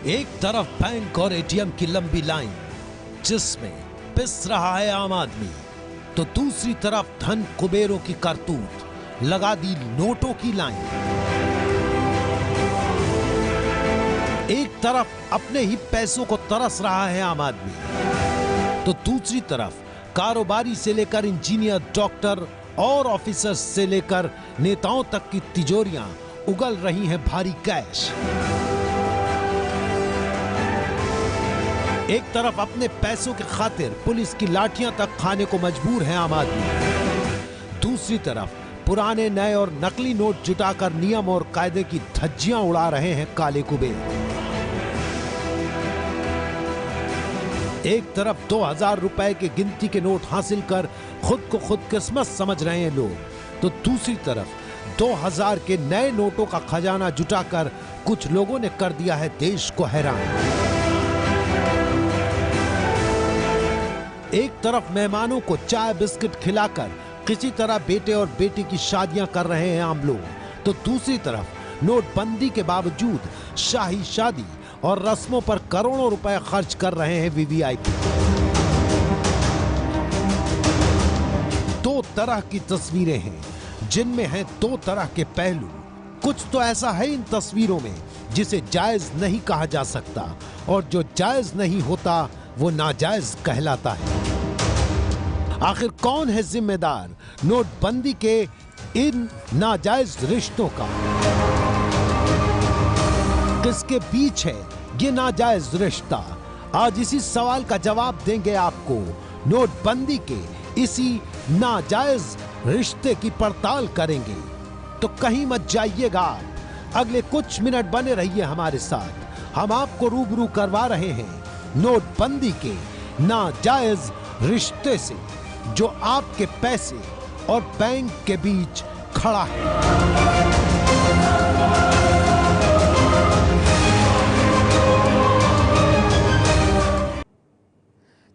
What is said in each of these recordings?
एक तरफ बैंक और एटीएम की लंबी लाइन जिसमें पिस रहा है आम आदमी, तो दूसरी तरफ धन कुबेरों की करतूत लगा दी नोटों की लाइन। एक तरफ अपने ही पैसों को तरस रहा है आम आदमी, तो दूसरी तरफ कारोबारी से लेकर इंजीनियर, डॉक्टर और ऑफिसर्स से लेकर नेताओं तक की तिजोरियां उगल रही हैं भारी कैश। एक तरफ अपने पैसों के खातिर पुलिस की लाठियां तक खाने को मजबूर है आम आदमी, दूसरी तरफ पुराने, नए और नकली नोट जुटाकर नियम और कायदे की धज्जियां उड़ा रहे हैं काले कुबेर। एक तरफ 2000 रुपए के गिनती के नोट हासिल कर खुद को खुद किस्मत समझ रहे हैं लोग, तो दूसरी तरफ 2000 के नए नोटों का खजाना जुटाकर कुछ लोगों ने कर दिया है देश को हैरान। एक तरफ मेहमानों को चाय बिस्किट खिलाकर किसी तरह बेटे और बेटी की शादियां कर रहे हैं आम लोग, तो दूसरी तरफ नोटबंदी के बावजूद शाही शादी और रस्मों पर करोड़ों रुपए खर्च कर रहे हैं वीवीआईपी। दो तरह की तस्वीरें हैं जिनमें हैं दो तरह के पहलू। कुछ तो ऐसा है इन तस्वीरों में जिसे जायज नहीं कहा जा सकता, और जो जायज नहीं होता वो नाजायज कहलाता है। आखिर कौन है जिम्मेदार नोटबंदी के इन नाजायज रिश्तों का? किसके बीच है ये नाजायज रिश्ता? आज इसी सवाल का जवाब देंगे आपको। नोटबंदी के इसी नाजायज रिश्ते की पड़ताल करेंगे, तो कहीं मत जाइएगा। अगले कुछ मिनट बने रहिए हमारे साथ। हम आपको रूबरू करवा रहे हैं नोटबंदी के नाजायज रिश्ते से, जो आपके पैसे और बैंक के बीच खड़ा है।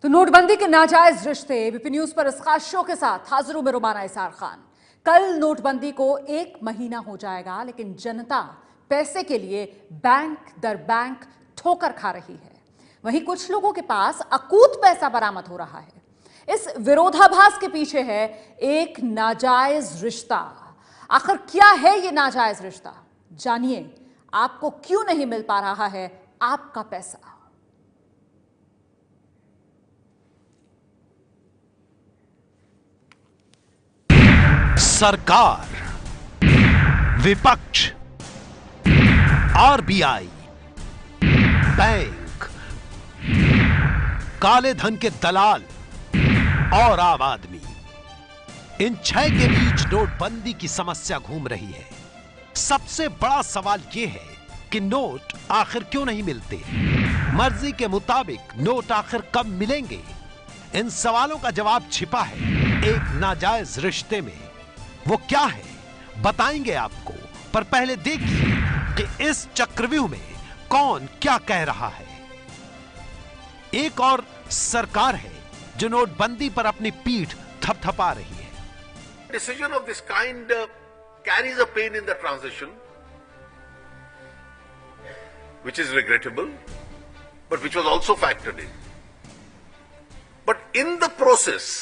तो नोटबंदी के नाजायज रिश्ते एबीपी न्यूज पर इस खास शो के साथ हाजिर हूं मैं रुमाना इसार खान। कल नोटबंदी को 1 महीना हो जाएगा, लेकिन जनता पैसे के लिए बैंक दर बैंक ठोकर खा रही है। वहीं कुछ लोगों के पास अकूत पैसा बरामद हो रहा है। इस विरोधाभास के पीछे है एक नाजायज रिश्ता। आखिर क्या है ये नाजायज रिश्ता? जानिए आपको क्यों नहीं मिल पा रहा है आपका पैसा। सरकार, विपक्ष, आरबीआई, बैंक, काले धन के दलाल और आम आदमी, इन 6 के बीच नोटबंदी की समस्या घूम रही है। सबसे बड़ा सवाल यह है कि नोट आखिर क्यों नहीं मिलते? मर्जी के मुताबिक नोट आखिर कब मिलेंगे? इन सवालों का जवाब छिपा है एक नाजायज रिश्ते में। वो क्या है बताएंगे आपको, पर पहले देखिए कि इस चक्रव्यूह में कौन क्या कह रहा है। एक और सरकार है जो नोटबंदी पर अपनी पीठ थपथपा रही है। Decision of this kind carries a pain in the transition, which is regrettable, but which was also factored in. But in the process,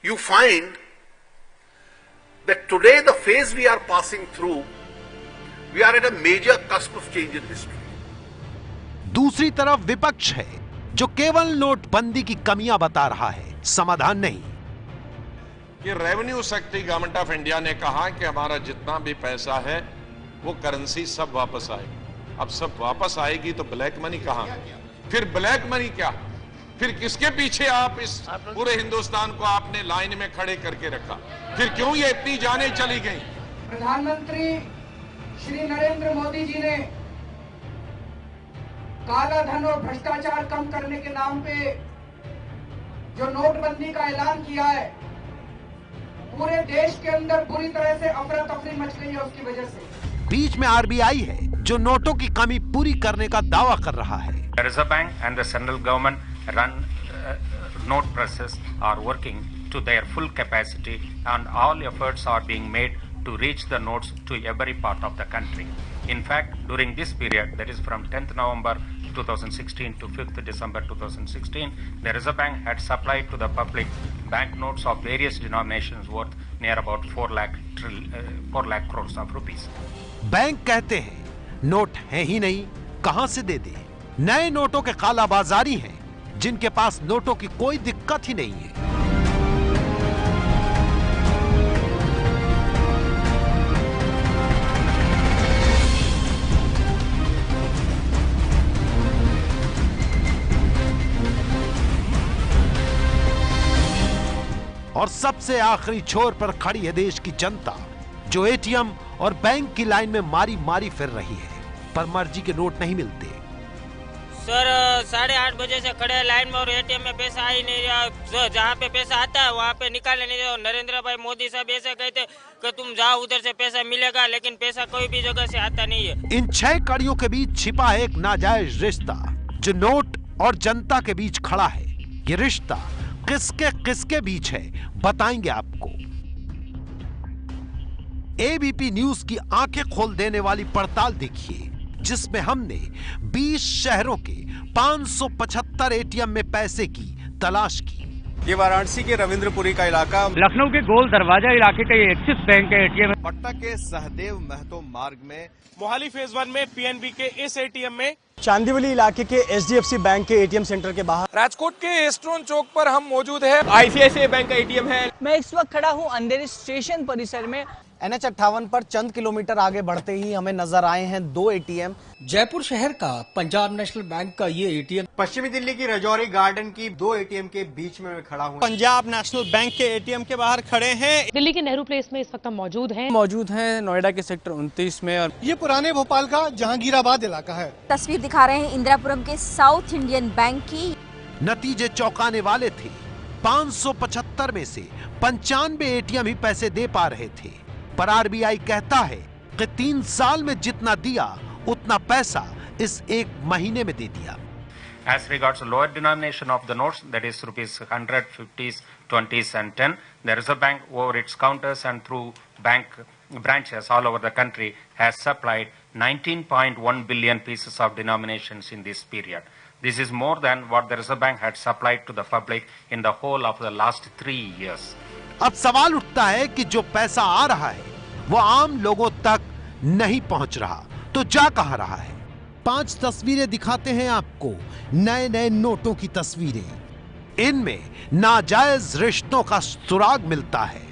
you find that today the phase we are passing through, we are at a major cusp of change in history. दूसरी तरफ विपक्ष है जो केवल नोटबंदी की कमियां बता रहा है, समाधान नहीं। कि revenue secretary government of India ने कहा कि हमारा जितना भी पैसा है वो करेंसी सब वापस आएगी। अब सब वापस आएगी तो ब्लैक मनी कहां? फिर ब्लैक मनी क्या? फिर किसके पीछे आप इस पूरे हिंदुस्तान को आपने लाइन में खड़े करके रखा? फिर क्यों ये इतनी जानें चली गई? प्रधानमंत्री श्री नरेंद्र मोदी जी ने काला धन और भ्रष्टाचार कम करने के नाम पे जो नोटबंदी का ऐलान किया है, पूरे देश के अंदर बुरी तरह से अफरा तफरी मच गई है उसकी वजह से। बीच में आरबीआई है जो नोटों की कमी पूरी करने का दावा कर रहा है। Reserve Bank and the central government run note presses are working to their full capacity, and all efforts are being made to reach the notes to every part of the country. In fact, during this period, that is from 10th November 2016 to 5th December 2016, the Reserve Bank had supplied to the public banknotes of various denominations worth near about 4 lakh crores of rupees. Bank कहते हैं note है ही नहीं, कहां से दे दे। नए नोटों के कालाबाजारी हैं जिनके पास नोटों की कोई दिक्कत ही नहीं है। और सबसे आखिरी छोर पर खड़ी है देश की जनता, जो एटीएम और बैंक की लाइन में मारी मारी फिर रही है, पर मर्जी के नोट नहीं मिलते। सर 8:30 बजे से खड़े हैं लाइन में और एटीएम में पैसा आ ही नहीं रहा। जहाँ पे पैसा आता है वहाँ पे निकालने नहीं रहा। नरेंद्र भाई मोदी साहब ऐसे कहते कि तुम जाओ उधर से पैसा मिलेगा, लेकिन पैसा कोई भी जगह से आता नहीं है। इन 6 कड़ियों के बीच छिपा है एक नाजायज रिश्ता जो नोट और जनता के बीच खड़ा है। ये रिश्ता किसके बीच है बताएंगे आपको। एबीपी न्यूज की आंखें खोल देने वाली पड़ताल देखिए, जिसमें हमने 20 शहरों के 575 एटीएम में पैसे की तलाश की। ये वाराणसी के रविंद्रपुरी का इलाका, लखनऊ के गोल दरवाजा इलाके का ये एक्सिस बैंक का एटीएम है। पटना के सहदेव महतो मार्ग में, मोहाली फेज 1 में पीएनबी के इस एटीएम में, चांदीवली इलाके के एचडीएफसी बैंक के एटीएम सेंटर के बाहर, राजकोट के एस्ट्रोन चौक पर हम मौजूद हैं। आईसीआईसीआई बैंक का एटीएम है। मैं इस वक्त खड़ा हूं अंधेरी स्टेशन परिसर में। NH58 पर चंद किलोमीटर आगे बढ़ते ही हमें नजर आए हैं 2 एटीएम। जयपुर शहर का पंजाब नेशनल बैंक का ये एटीएम, पश्चिमी दिल्ली की रजौरी गार्डन की 2 एटीएम के बीच में मैं खड़ा हूँ। पंजाब नेशनल बैंक के एटीएम के बाहर खड़े हैं। दिल्ली के नेहरू प्लेस में इस वक्त हम मौजूद हैं नोएडा के सेक्टर 29 में। और ये पुराने भोपाल का जहांगीराबाद इलाका है। तस्वीर दिखा रहे हैं इंदिरापुरम के साउथ इंडियन बैंक की। नतीजे चौंकाने वाले थे। 575 में से 95 एटीएम ही पैसे दे पा रहे थे, पर आरबीआई कहता है कि 3 साल में जितना दिया उतना पैसा इस 1 महीने में दे दिया। As regards lower denomination of the notes, that is rupees 100, 50s, 20s and 10, the Reserve Bank over its counters and through bank branches all over the country has supplied 19.1 billion pieces of denominations in this period. This is more than what the Reserve Bank had supplied to the public in the whole of the last 3 years. अब सवाल उठता है कि जो पैसा आ रहा है वो आम लोगों तक नहीं पहुंच रहा, तो जा कहां रहा है। 5 तस्वीरें दिखाते हैं आपको, नए नोटों की तस्वीरें। इनमें नाजायज रिश्तों का सुराग मिलता है।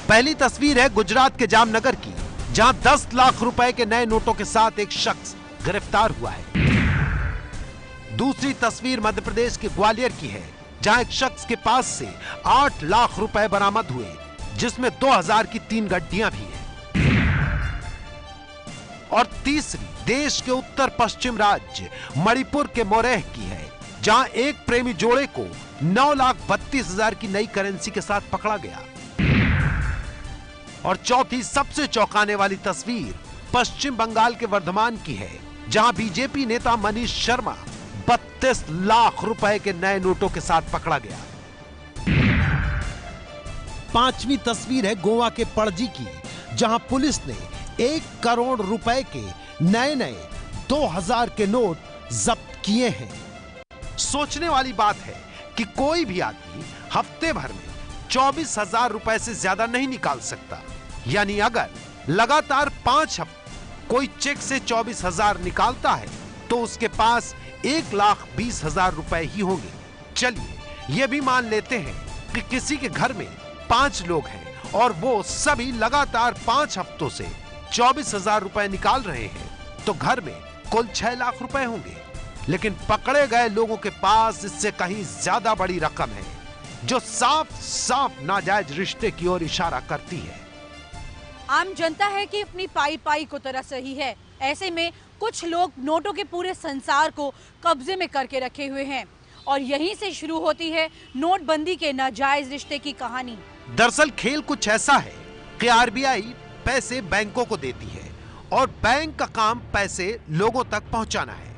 पहली तस्वीर है गुजरात के जामनगर की, जहां 10 लाख रुपए के नए नोटों के साथ एक शख्स गिरफ्तार हुआ है। दूसरी तस्वीर मध्य प्रदेश के ग्वालियर की है, जहां एक शख्स के पास से 8 लाख रुपए बरामद हुए, जिसमें 2000 की 3 गड्डियां भी हैं। और तीसरी देश के उत्तर पश्चिम राज्य मणिपुर के मोरेह की है, जहां एक प्रेमी जोड़े को 9,32,000 की नई करेंसी के साथ पकड़ा गया। और चौथी सबसे चौंकाने वाली तस्वीर पश्चिम बंगाल के वर्धमान की है, जहां बीजेपी नेता मनीष शर्मा 32 लाख रुपए के नए नोटों के साथ पकड़ा गया। 5वीं तस्वीर है गोवा के पणजी की, जहां पुलिस ने 1 करोड़ रुपए के नए 2000 के नोट जब्त किए हैं। सोचने वाली बात है कि कोई भी आदमी हफ्ते भर में 24,000 रुपए से ज्यादा नहीं निकाल सकता। यानी अगर लगातार 5 हफ्ते कोई चेक से 24,000 निकालता है तो उसके पास 1,20,000 रुपए ही होंगे। चलिए ये भी मान लेते हैं कि किसी के घर में 5 लोग हैं और वो सभी लगातार 5 हफ्तों से 24,000 रुपए निकाल रहे हैं, तो घर में कुल 6 लाख रुपए होंगे। लेकिन पकड़े गए लोगों के पास इससे कहीं ज्यादा बड़ी रकम है, जो साफ साफ नाजायज रिश्ते की ओर इशारा करती है। आम जनता है कि अपनी पाई पाई को तरस रही है। ऐसे में कुछ लोग नोटों के पूरे संसार को कब्जे में करके रखे हुए हैं, और यहीं से शुरू होती है नोटबंदी के नाजायज रिश्ते की कहानी। दरअसल खेल कुछ ऐसा है कि आरबीआई पैसे बैंकों को देती है और बैंक का काम पैसे लोगों तक पहुंचाना है।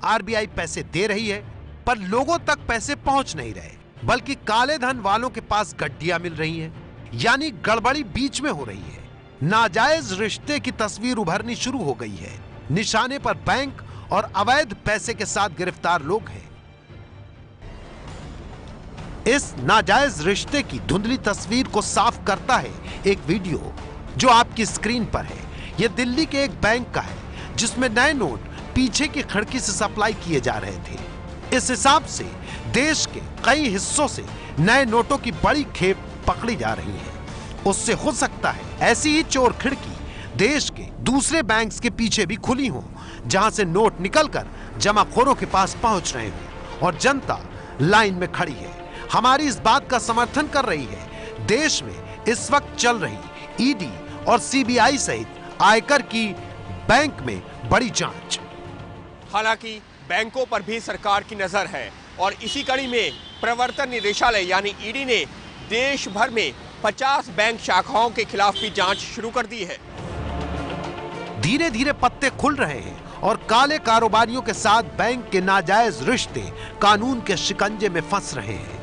आरबीआई पैसे दे रही है, पर लोगों तक पैसे पहुंच नहीं रहे, बल्कि काले धन वालों के पास गड्डियां मिल रही हैं। यानी गड़बड़ी बीच में हो रही है। नाजायज रिश्ते की तस्वीर उभरनी शुरू हो गई है। निशाने पर बैंक और अवैध पैसे के साथ गिरफ्तार लोग हैं। इस नाजायज रिश्ते की धुंधली तस्वीर को साफ करता है एक वीडियो जो आपकी स्क्रीन पर है। यह दिल्ली के एक बैंक का है जिसमें नए नोट पीछे की खिड़की से सप्लाई किए जा रहे थे। इस हिसाब से देश के कई हिस्सों से नए नोटों की बड़ी खेप पकड़ी जा रही है। उससे हो सकता है ऐसी ही चोर खिड़की देश के दूसरे बैंक्स के पीछे भी खुली हो, जहां से नोट निकलकर जमाखोरों के पास पहुंच रहे हो और जनता लाइन में खड़ी है। हमारी इस बात का समर्थन कर रही है देश में इस वक्त चल रही ईडी और सीबीआई सहित आयकर की बैंक में बड़ी जांच। हालांकि बैंकों पर भी सरकार की नजर है और इसी कड़ी में प्रवर्तन निदेशालय यानी ईडी ने देश भर में 50 बैंक शाखाओं के खिलाफ भी जांच शुरू कर दी है। धीरे धीरे पत्ते खुल रहे हैं और काले कारोबारियों के साथ बैंक के नाजायज रिश्ते कानून के शिकंजे में फंस रहे हैं।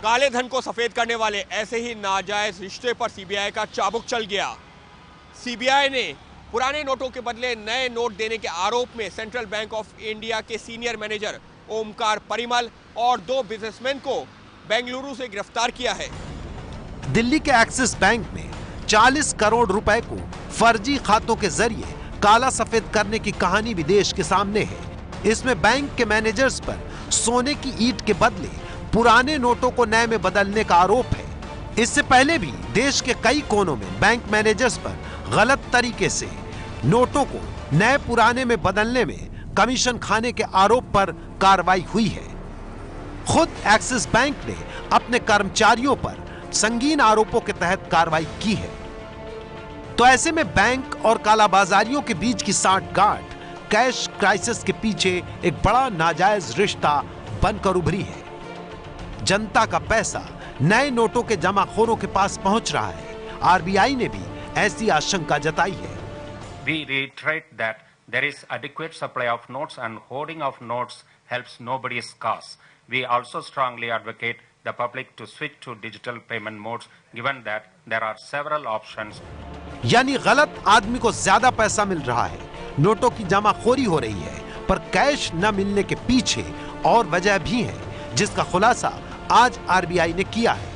काले धन को सफेद करने वाले ऐसे ही नाजायज रिश्ते पर सीबीआई का चाबुक चल गया। सीबीआई ने पुराने नोटों के बदले नए नोट देने के आरोप में सेंट्रल बैंक ऑफ इंडिया के सीनियर मैनेजर ओमकार परिमल और 2 बिजनेसमैन को बेंगलुरु से गिरफ्तार किया है। दिल्ली के एक्सिस बैंक में 40 करोड़ रुपए को फर्जी खातों के जरिए काला सफेद करने की कहानी भी देश के सामने है। इसमें बैंक के मैनेजर्स पर सोने की ईंट के बदले पुराने नोटों को नए में बदलने का आरोप है। इससे पहले भी देश के कई कोनों में बैंक मैनेजर्स पर गलत तरीके से नोटों को नए पुराने में बदलने में कमीशन खाने के आरोप पर कार्रवाई हुई है। खुद एक्सिस बैंक ने अपने कर्मचारियों पर संगीन आरोपों के तहत कार्रवाई की है। तो ऐसे में बैंक और कालाबाजारियों के बीच की सांठगांठ कैश क्राइसिस के पीछे एक बड़ा नाजायज रिश्ता बनकर उभरी है। जनता का पैसा नए नोटों के जमाखोरों के पास पहुंच रहा है। आरबीआई ने भी ऐसी आशंका जताई है। We reiterate that there is adequate supply of notes and hoarding of notes helps nobody's cause. We also strongly advocate the public to switch to digital payment modes given that there are several options. यानी गलत आदमी को ज्यादा पैसा मिल रहा है, नोटों की जमाखोरी हो रही है, पर कैश न मिलने के पीछे और वजह भी है, जिसका खुलासा आज आरबीआई ने किया है।